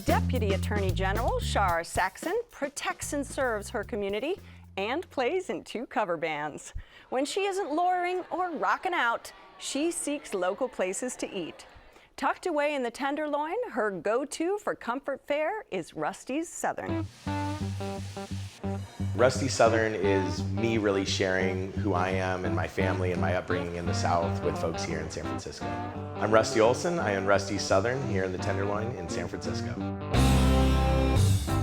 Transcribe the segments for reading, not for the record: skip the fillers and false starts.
Deputy Attorney General Char Sachson protects and serves her community and plays in 2 cover bands. When she isn't lawyering or rocking out, she seeks local places to eat. Tucked away in the Tenderloin, her go-to for comfort fare is Rusty's Southern. Rusty Southern is me really sharing who I am and my family and my upbringing in the South with folks here in San Francisco. I'm Rusty Olson. I own Rusty's Southern here in the Tenderloin in San Francisco.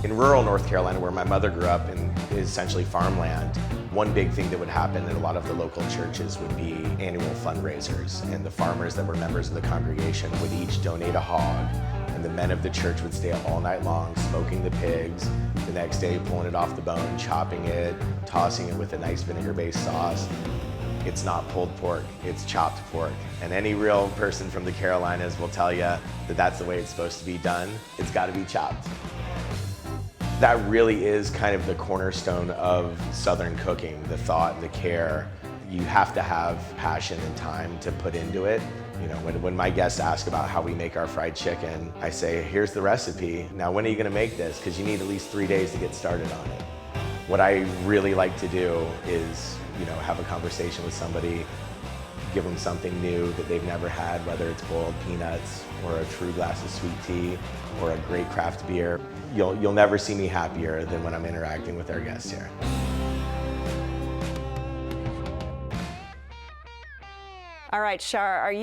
In rural North Carolina, where my mother grew up in essentially farmland, one big thing that would happen in a lot of the local churches would be annual fundraisers, and the farmers that were members of the congregation would each donate a hog, and the men of the church would stay up all night long smoking the pigs, the next day pulling it off the bone, chopping it, tossing it with a nice vinegar-based sauce. It's not pulled pork, it's chopped pork. And any real person from the Carolinas will tell you that that's the way it's supposed to be done. It's gotta be chopped. That really is kind of the cornerstone of Southern cooking, the thought, the care. You have to have passion and time to put into it. You know, when my guests ask about how we make our fried chicken, I say, here's the recipe. Now, when are you gonna make this? Because you need at least 3 days to get started on it. What I really like to do is, you know, have a conversation with somebody, give them something new that they've never had, whether it's boiled peanuts or a true glass of sweet tea or a great craft beer. You'll never see me happier than when I'm interacting with our guests here. All right, Char, are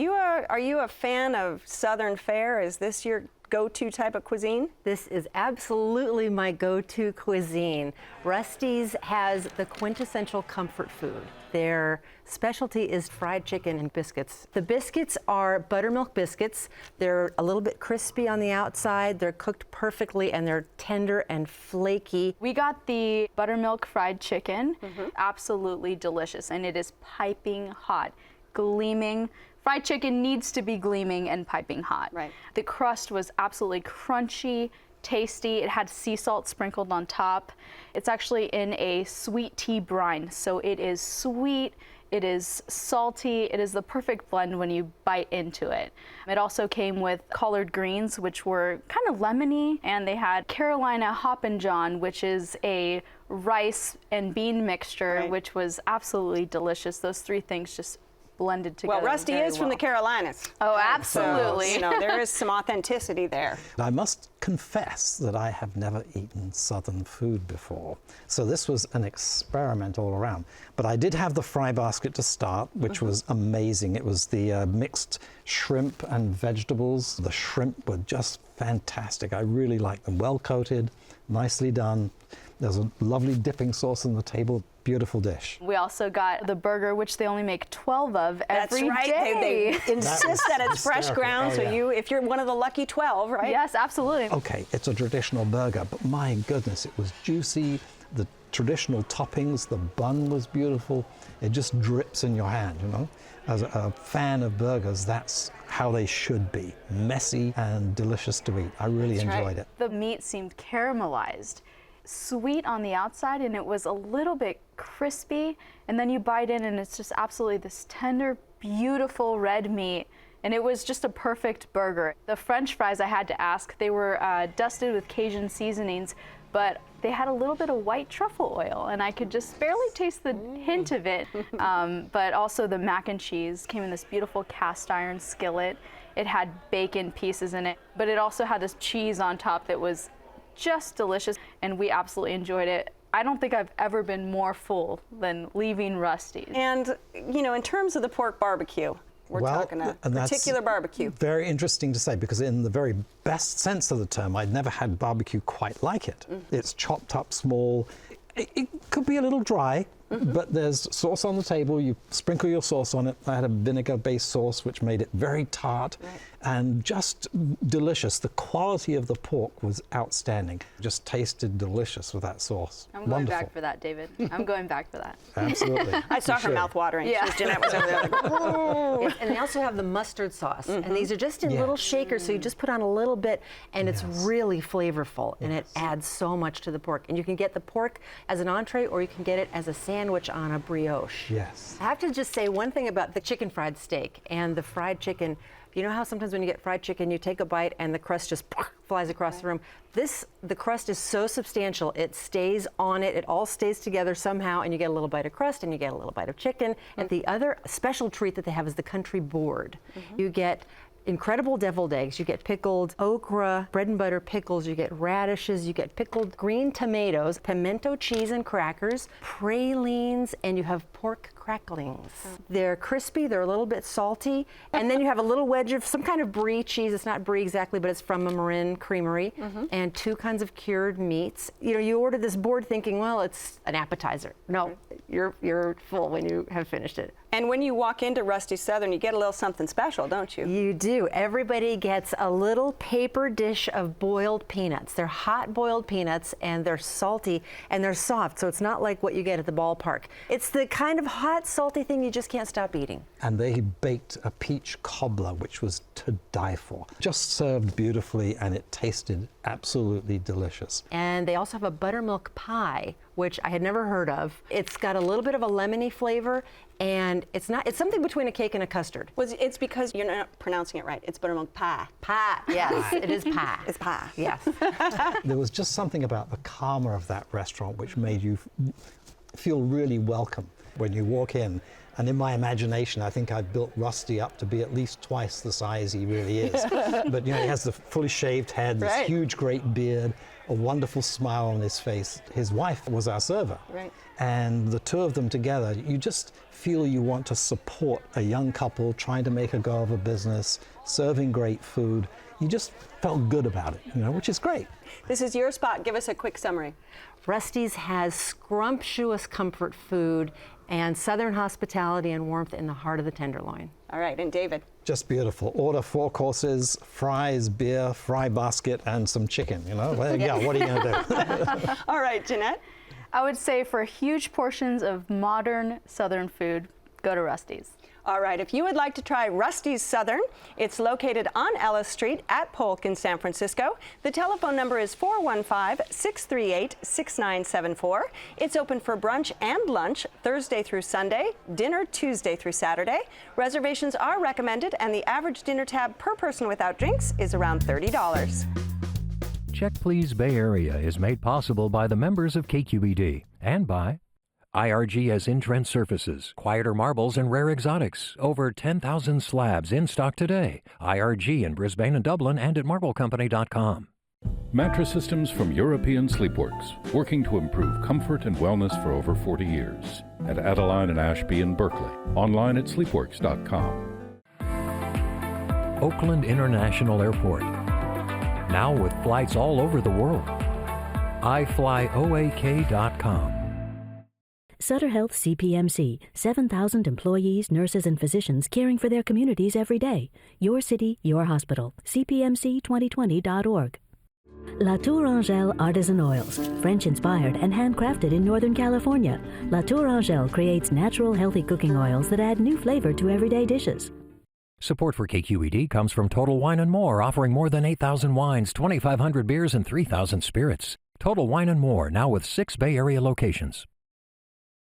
you a fan of Southern fare? Is this your go-to type of cuisine? This is absolutely my go-to cuisine. Rusty's has the quintessential comfort food. Their specialty is fried chicken and biscuits. The biscuits are buttermilk biscuits. They're a little bit crispy on the outside. They're cooked perfectly and they're tender and flaky. We got the buttermilk fried chicken, absolutely delicious, and it is piping hot, gleaming. Fried chicken needs to be gleaming and piping hot. Right. The crust was absolutely crunchy, tasty. It had sea salt sprinkled on top. It's actually in a sweet tea brine, so it is sweet, it is salty, it is the perfect blend when you bite into it. It also came with collard greens, which were kind of lemony, and they had Carolina Hopkins, which is a rice and bean mixture, which was absolutely delicious. Those 3 things just blended together. Well, Rusty is from the Carolinas. Oh, absolutely. So, you know, there is some authenticity there. I must confess that I have never eaten Southern food before. So this was an experiment all around. But I did have the fry basket to start, which was amazing. It was the mixed shrimp and vegetables. The shrimp were just fantastic. I really liked them. Well coated, nicely done. There's a lovely dipping sauce on the table. Beautiful dish. We also got the burger, which they only make 12 of every day. That's right. They insist that it's fresh ground, so if you're one of the lucky 12, right? Yes, absolutely. Okay, it's a traditional burger, but my goodness, it was juicy. The traditional toppings, the bun was beautiful. It just drips in your hand, you know. As a fan of burgers, that's how they should be. Messy and delicious to eat. I really enjoyed it. The meat seemed caramelized, sweet on the outside, and it was a little bit crispy, and then you bite in and it's just absolutely this tender, beautiful red meat, and it was just a perfect burger. The French fries, I had to ask, they were dusted with Cajun seasonings, but they had a little bit of white truffle oil, and I could just barely taste the hint of it. But also the mac and cheese came in this beautiful cast iron skillet. It had bacon pieces in it, but it also had this cheese on top that was just delicious, and we absolutely enjoyed it. I don't think I've ever been more full than leaving Rusty's. And, you know, in terms of the pork barbecue, we're talking a particular barbecue. Very interesting to say, because in the very best sense of the term, I'd never had barbecue quite like it. It's chopped up small. It could be a little dry, but there's sauce on the table. You sprinkle your sauce on it. I had a vinegar-based sauce, which made it very tart and just delicious. The quality of the pork was outstanding. Just tasted delicious with that sauce. I'm going back for that, David. I'm going back for that. Absolutely. I saw her mouth watering. Yeah. Jeanette was over there like, oh. Yes, and they also have the mustard sauce, and these are just in little shakers, so you just put on a little bit, and it's really flavorful, and it adds so much to the pork. And you can get the pork as an entree, or you can get it as a sandwich on a brioche. Yes. I have to just say one thing about the chicken fried steak and the fried chicken. You know how sometimes when you get fried chicken, you take a bite and the crust just flies across the room? The crust is so substantial, it stays on it, it all stays together somehow, and you get a little bite of crust and you get a little bite of chicken. And the other special treat that they have is the country board. You get incredible deviled eggs, you get pickled okra, bread and butter pickles, you get radishes, you get pickled green tomatoes, pimento cheese and crackers, pralines, and you have pork cracklings. They're crispy, they're a little bit salty, and then you have a little wedge of some kind of brie cheese. It's not brie exactly, but it's from a Marin creamery, and 2 kinds of cured meats. You know, you order this board thinking, well, it's an appetizer. No, you're full when you have finished it. And when you walk into Rusty's Southern, you get a little something special, don't you? You do. Everybody gets a little paper dish of boiled peanuts. They're hot boiled peanuts, and they're salty and they're soft, so it's not like what you get at the ballpark. It's the kind of hot, salty thing you just can't stop eating. And they baked a peach cobbler, which was to die for. Just served beautifully, and it tasted absolutely delicious. And they also have a buttermilk pie, which I had never heard of. It's got a little bit of a lemony flavor, and it's something between a cake and a custard. It's because you're not pronouncing it right. It's buttermilk pie. Pie, yes, it is pie. It's pie. Yes. There was just something about the karma of that restaurant which made you feel really welcome when you walk in. And in my imagination, I think I've built Rusty up to be at least twice the size he really is. But you know, he has the fully shaved head, this huge, great beard, a wonderful smile on his face. His wife was our server. Right. And the 2 of them together, you just feel you want to support a young couple trying to make a go of a business, serving great food. You just felt good about it, you know, which is great. This is your spot. Give us a quick summary. Rusty's has scrumptious comfort food and Southern hospitality and warmth in the heart of the Tenderloin. All right, and David. Just beautiful. Order 4 courses, fries, beer, fry basket, and some chicken, you know? There you go. What are you going to do? All right, Jeanette. I would say for huge portions of modern Southern food, go to Rusty's. All right, if you would like to try Rusty's Southern, it's located on Ellis Street at Polk in San Francisco. The telephone number is 415-638-6974. It's open for brunch and lunch Thursday through Sunday, dinner Tuesday through Saturday. Reservations are recommended, and the average dinner tab per person without drinks is around $30. Check Please Bay Area is made possible by the members of KQED and by IRG has in-trend surfaces, quieter marbles, and rare exotics. Over 10,000 slabs in stock today. IRG in Brisbane and Dublin and at marblecompany.com. Mattress systems from European Sleepworks, working to improve comfort and wellness for over 40 years. At Adeline and Ashby in Berkeley. Online at sleepworks.com. Oakland International Airport. Now with flights all over the world. iFlyOAK.com. Sutter Health CPMC, 7,000 employees, nurses, and physicians caring for their communities every day. Your city, your hospital. CPMC2020.org. La Tour Angèle Artisan Oils, French-inspired and handcrafted in Northern California. La Tour Angèle creates natural, healthy cooking oils that add new flavor to everyday dishes. Support for KQED comes from Total Wine & More, offering more than 8,000 wines, 2,500 beers, and 3,000 spirits. Total Wine & More, now with 6 Bay Area locations.